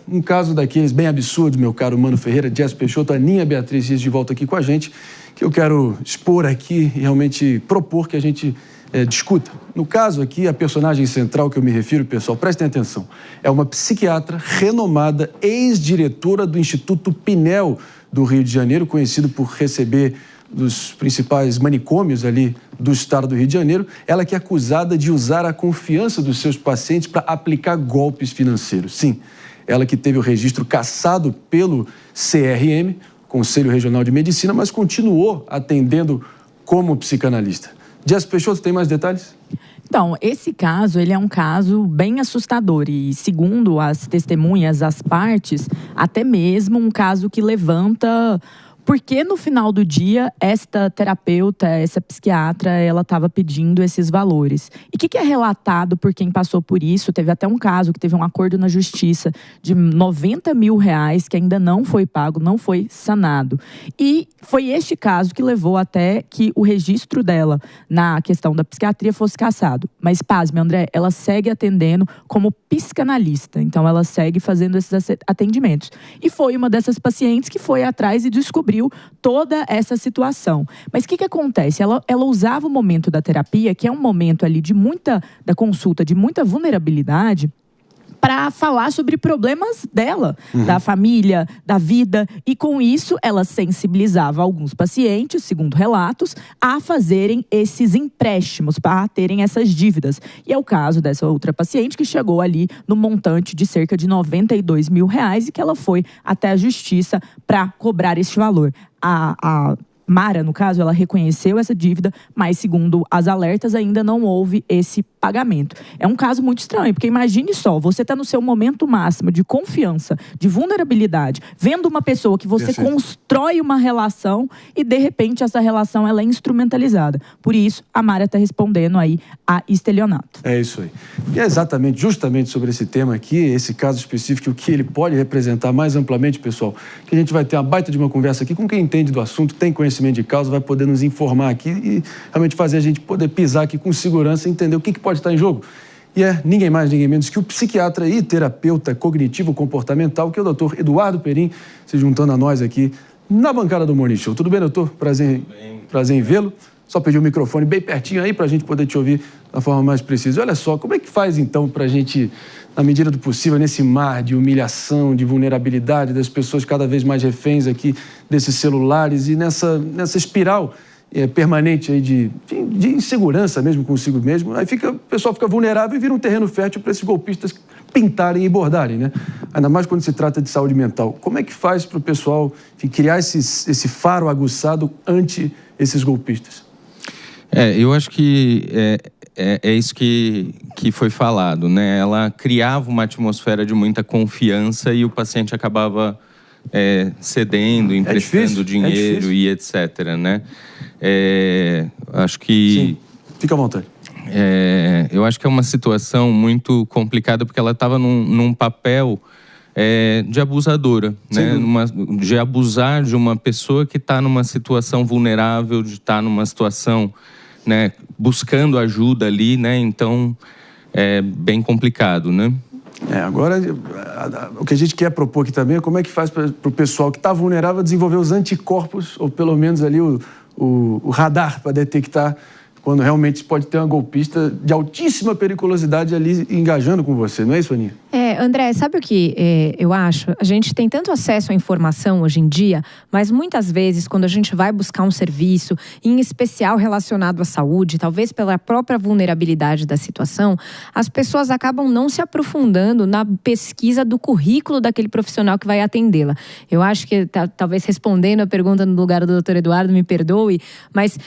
um caso daqueles bem absurdos, meu caro Mano Ferreira, Jess Peixoto, Aninha Beatriz Dias de volta aqui com a gente, que eu quero expor aqui e realmente propor que a gente discuta. No caso aqui, a personagem central que eu me refiro, pessoal, prestem atenção, é uma psiquiatra renomada, ex-diretora do Instituto Pinel do Rio de Janeiro, conhecido por receber dos principais manicômios ali do estado do Rio de Janeiro, ela que é acusada de usar a confiança dos seus pacientes para aplicar golpes financeiros. Sim, ela que teve o registro cassado pelo CRM, Conselho Regional de Medicina, mas continuou atendendo como psicanalista. Jess Peixoto, tem mais detalhes? Então, esse caso, ele é um caso bem assustador e, segundo as testemunhas, as partes, até mesmo um caso que levanta... Porque no final do dia, esta terapeuta, essa psiquiatra, ela estava pedindo esses valores. E o que é relatado por quem passou por isso? Teve até um caso que teve um acordo na justiça de R$90 mil que ainda não foi pago, não foi sanado. E foi este caso que levou até que o registro dela na questão da psiquiatria fosse cassado. Mas, pasme, André, ela segue atendendo como psicanalista. Então, ela segue fazendo esses atendimentos. E foi uma dessas pacientes que foi atrás e descobriu toda essa situação. Mas o que acontece? Ela usava o momento da terapia, que é um momento ali da consulta, de muita vulnerabilidade, para falar sobre problemas dela, da família, da vida. E com isso, ela sensibilizava alguns pacientes, segundo relatos, a fazerem esses empréstimos, para terem essas dívidas. E é o caso dessa outra paciente que chegou ali no montante de cerca de R$92 mil e que ela foi até a justiça para cobrar este valor. A Mara, no caso, ela reconheceu essa dívida, mas, segundo as alertas, ainda não houve esse pagamento. É um caso muito estranho, porque imagine só, você está no seu momento máximo de confiança, de vulnerabilidade, vendo uma pessoa que você constrói uma relação e, de repente, essa relação ela é instrumentalizada. Por isso, a Mara está respondendo aí a estelionato. É isso aí. E é justamente sobre esse tema aqui, esse caso específico, o que ele pode representar mais amplamente, pessoal, que a gente vai ter uma baita de uma conversa aqui com quem entende do assunto, tem conhecimento de causa, vai poder nos informar aqui e realmente fazer a gente poder pisar aqui com segurança e entender o que pode estar em jogo. E é ninguém mais, ninguém menos que o psiquiatra e terapeuta cognitivo-comportamental, que é o doutor Eduardo Perim, se juntando a nós aqui na bancada do Morning Show. Tudo bem, doutor? Prazer em vê-lo. Só pedir o microfone bem pertinho aí para a gente poder te ouvir da forma mais precisa. Olha só, como é que faz então para a gente, na medida do possível, nesse mar de humilhação, de vulnerabilidade das pessoas cada vez mais reféns aqui desses celulares e nessa espiral permanente aí de insegurança mesmo consigo mesmo, aí o pessoal fica vulnerável e vira um terreno fértil para esses golpistas pintarem e bordarem, né? Ainda mais quando se trata de saúde mental. Como é que faz para o pessoal criar esse faro aguçado ante esses golpistas? Eu acho que é isso que foi falado, né? Ela criava uma atmosfera de muita confiança e o paciente acabava cedendo, emprestando dinheiro e etc, né? Acho que... Sim, fica à vontade. Eu acho que é uma situação muito complicada porque ela estava num papel de abusadora, né? De abusar de uma pessoa que está numa situação vulnerável, de estar numa situação, né, buscando ajuda ali, né? Então, é bem complicado, né? Agora, o que a gente quer propor aqui também é como é que faz para o pessoal que está vulnerável desenvolver os anticorpos, ou pelo menos ali o radar para detectar quando realmente pode ter uma golpista de altíssima periculosidade ali engajando com você, não é isso, Aninha? André, sabe o que eu acho? A gente tem tanto acesso à informação hoje em dia, mas muitas vezes quando a gente vai buscar um serviço, em especial relacionado à saúde, talvez pela própria vulnerabilidade da situação, as pessoas acabam não se aprofundando na pesquisa do currículo daquele profissional que vai atendê-la. Eu acho que, talvez respondendo a pergunta no lugar do Dr. Eduardo, me perdoe, mas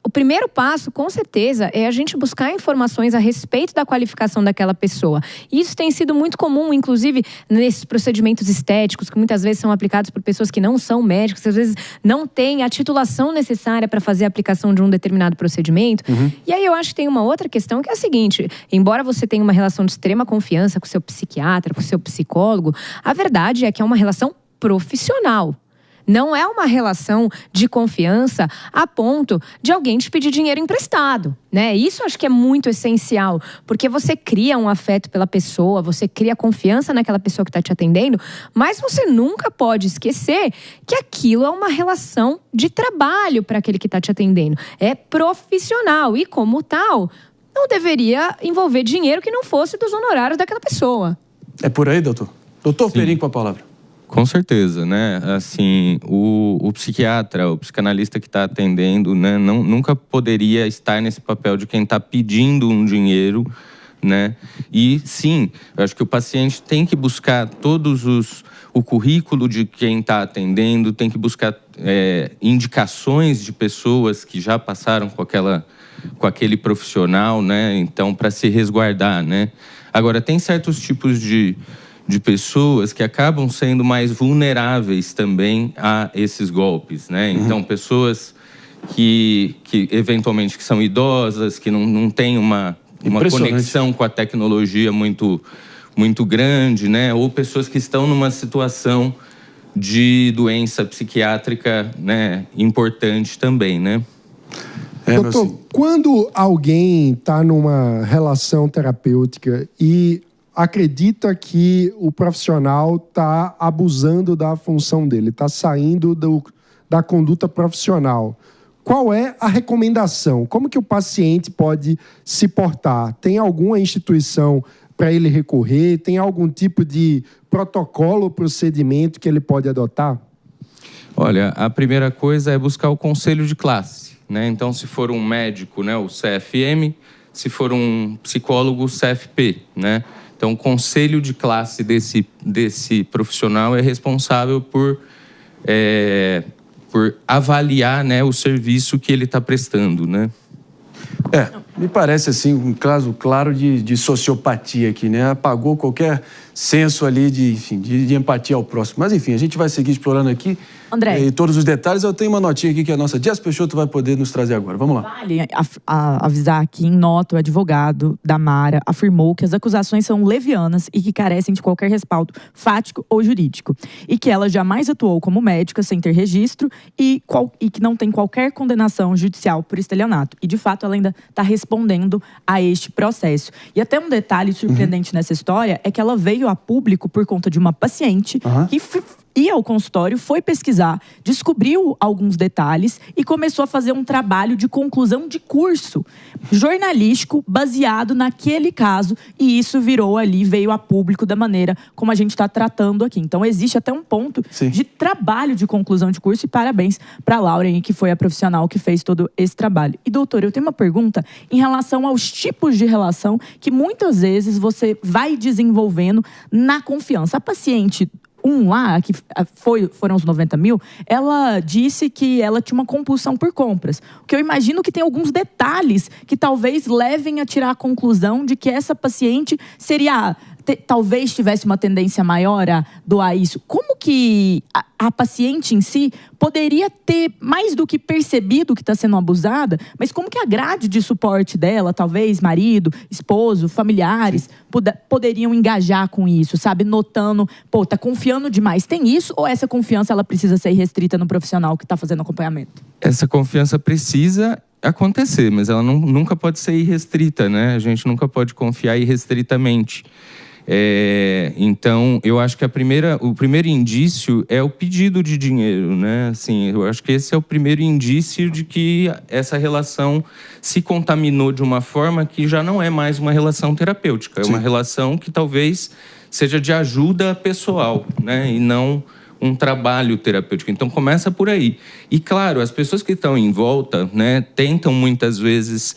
o primeiro passo, com certeza, é a gente buscar informações a respeito da qualificação daquela pessoa. Isso tem sido muito comum, inclusive, nesses procedimentos estéticos, que muitas vezes são aplicados por pessoas que não são médicos, às vezes não têm a titulação necessária para fazer a aplicação de um determinado procedimento. E aí eu acho que tem uma outra questão, que é a seguinte: embora você tenha uma relação de extrema confiança com o seu psiquiatra, com o seu psicólogo, a verdade é que é uma relação profissional. Não é uma relação de confiança a ponto de alguém te pedir dinheiro emprestado, né? Isso acho que é muito essencial, porque você cria um afeto pela pessoa, você cria confiança naquela pessoa que está te atendendo, mas você nunca pode esquecer que aquilo é uma relação de trabalho para aquele que está te atendendo. É profissional e, como tal, não deveria envolver dinheiro que não fosse dos honorários daquela pessoa. É por aí, doutor? Doutor Perim com a palavra. Com certeza, né? Assim, o psiquiatra, o psicanalista que está atendendo, né, nunca poderia estar nesse papel de quem está pedindo um dinheiro, né? E sim, eu acho que o paciente tem que buscar o currículo de quem está atendendo, tem que buscar indicações de pessoas que já passaram com aquele profissional, né? Então, para se resguardar, né? Agora, tem certos tipos de pessoas que acabam sendo mais vulneráveis também a esses golpes, né? Então, pessoas que eventualmente que são idosas, que não têm uma conexão com a tecnologia muito grande, né? Ou pessoas que estão numa situação de doença psiquiátrica, né, importante também, né? Doutor, quando alguém está numa relação terapêutica e acredita que o profissional está abusando da função dele, está saindo da conduta profissional, qual é a recomendação? Como que o paciente pode se portar? Tem alguma instituição para ele recorrer? Tem algum tipo de protocolo, procedimento que ele pode adotar? Olha, a primeira coisa é buscar o conselho de classe, né? Então, se for um médico, né, o CFM, se for um psicólogo, o CFP, né? Então, o conselho de classe desse profissional é responsável por avaliar, né, o serviço que ele está prestando, né? Me parece assim um caso claro de sociopatia aqui, né? Apagou qualquer senso ali de empatia ao próximo. Mas enfim, a gente vai seguir explorando aqui. André. E todos os detalhes. Eu tenho uma notinha aqui que a nossa Jess Peixoto vai poder nos trazer agora. Vamos lá. Vale avisar que, em nota, o advogado da Mara afirmou que as acusações são levianas e que carecem de qualquer respaldo fático ou jurídico. E que ela jamais atuou como médica sem ter registro e que não tem qualquer condenação judicial por estelionato. E, de fato, ela ainda está respondendo a este processo. E até um detalhe surpreendente nessa história é que ela veio a público por conta de uma paciente que ia ao consultório, foi pesquisar, descobriu alguns detalhes e começou a fazer um trabalho de conclusão de curso jornalístico baseado naquele caso, e isso veio a público da maneira como a gente está tratando aqui. Então existe até um ponto de trabalho de conclusão de curso, e parabéns para a Lauren, que foi a profissional que fez todo esse trabalho. E doutor, eu tenho uma pergunta em relação aos tipos de relação que muitas vezes você vai desenvolvendo na confiança. A paciente lá, que foram os 90 mil, ela disse que ela tinha uma compulsão por compras. O que eu imagino que tem alguns detalhes que talvez levem a tirar a conclusão de que essa paciente seria... talvez tivesse uma tendência maior a doar isso. Como que a paciente em si poderia ter, mais do que percebido que está sendo abusada, mas como que a grade de suporte dela, talvez marido, esposo, familiares, poderiam engajar com isso, sabe? Notando, tá confiando demais. Tem isso, ou essa confiança ela precisa ser restrita no profissional que está fazendo acompanhamento? Essa confiança precisa acontecer, mas ela nunca pode ser irrestrita, né? A gente nunca pode confiar irrestritamente. Então, eu acho que o primeiro indício é o pedido de dinheiro, né? Assim, eu acho que esse é o primeiro indício de que essa relação se contaminou de uma forma que já não é mais uma relação terapêutica. É uma relação que talvez seja de ajuda pessoal, né? E não um trabalho terapêutico. Então, começa por aí. E, claro, as pessoas que estão em volta, né, tentam muitas vezes...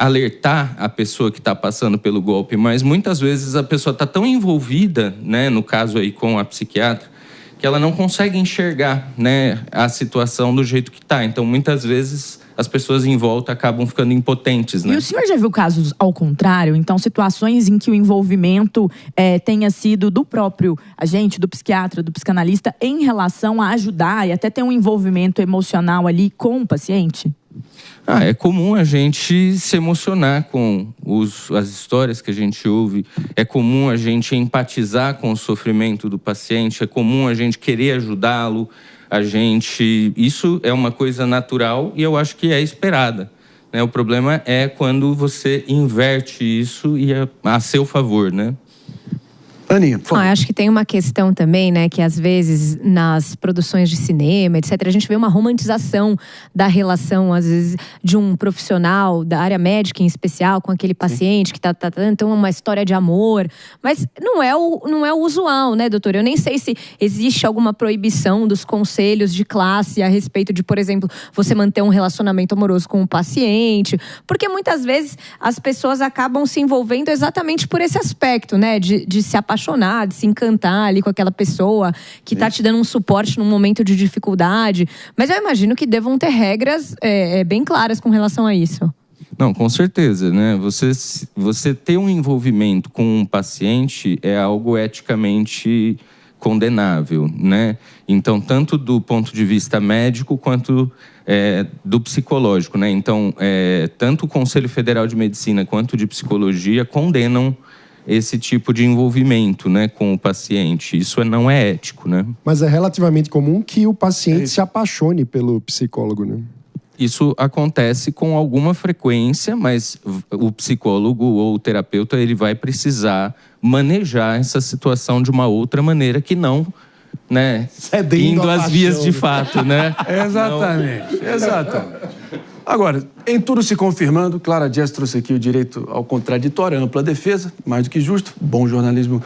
alertar a pessoa que está passando pelo golpe, mas muitas vezes a pessoa está tão envolvida, né, no caso aí com a psiquiatra, que ela não consegue enxergar, né, a situação do jeito que está. Então, muitas vezes, as pessoas em volta acabam ficando impotentes, né? E o senhor já viu casos ao contrário? Então, situações em que o envolvimento tenha sido do próprio agente, do psiquiatra, do psicanalista, em relação a ajudar e até ter um envolvimento emocional ali com o paciente? É comum a gente se emocionar com as histórias que a gente ouve, é comum a gente empatizar com o sofrimento do paciente, é comum a gente querer ajudá-lo, isso é uma coisa natural e eu acho que é esperada, né? O problema é quando você inverte isso e a seu favor, né? Aninha, por favor. Acho que tem uma questão também, né, que às vezes nas produções de cinema, etc., a gente vê uma romantização da relação, às vezes, de um profissional da área médica em especial com aquele paciente que tá então uma história de amor, mas não é o usual, né, doutor? Eu nem sei se existe alguma proibição dos conselhos de classe a respeito de, por exemplo, você manter um relacionamento amoroso com o paciente, porque muitas vezes as pessoas acabam se envolvendo exatamente por esse aspecto, né, de se apaixonar, de se encantar ali com aquela pessoa que tá te dando um suporte num momento de dificuldade. Mas eu imagino que devam ter regras bem claras com relação a isso. Não, com certeza, né? Você ter um envolvimento com um paciente é algo eticamente condenável, né? Então, tanto do ponto de vista médico quanto do psicológico, né? Então, tanto o Conselho Federal de Medicina quanto de Psicologia condenam esse tipo de envolvimento, né, com o paciente. Isso não é ético, né? Mas é relativamente comum que o paciente se apaixone pelo psicólogo, né? Isso acontece com alguma frequência, mas o psicólogo ou o terapeuta, ele vai precisar manejar essa situação de uma outra maneira que não, né, indo às vias de fato, né? Exatamente. Agora, em tudo se confirmando, Clara Dias trouxe aqui o direito ao contraditório, a ampla defesa, mais do que justo, bom jornalismo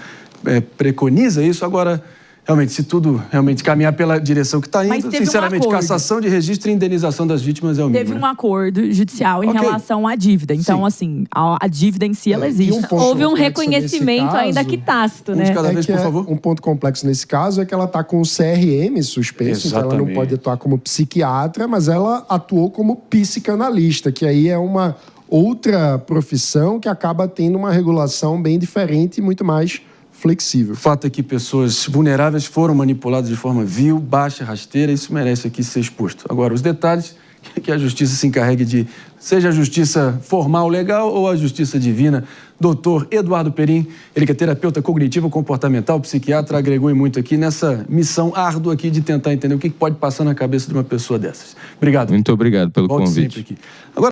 preconiza isso. Agora, realmente, se tudo realmente caminhar pela direção que está indo, sinceramente, cassação de registro e indenização das vítimas é o mínimo. Teve um acordo judicial em relação à dívida. Então, assim, a dívida em si, ela existe. Houve um reconhecimento caso, ainda que tácito, né? De cada vez, por favor. Um ponto complexo nesse caso é que ela está com o CRM suspenso, então ela não pode atuar como psiquiatra, mas ela atuou como psicanalista, que aí é uma outra profissão que acaba tendo uma regulação bem diferente e muito mais flexível. O fato é que pessoas vulneráveis foram manipuladas de forma vil, baixa, rasteira, isso merece aqui ser exposto. Agora, os detalhes que a justiça se encarregue de, seja a justiça formal, legal ou a justiça divina. Doutor Eduardo Perim, ele que é terapeuta cognitivo comportamental, psiquiatra, agregou e muito aqui nessa missão árdua aqui de tentar entender o que pode passar na cabeça de uma pessoa dessas. Obrigado. Muito obrigado pelo convite. Sempre aqui. Agora,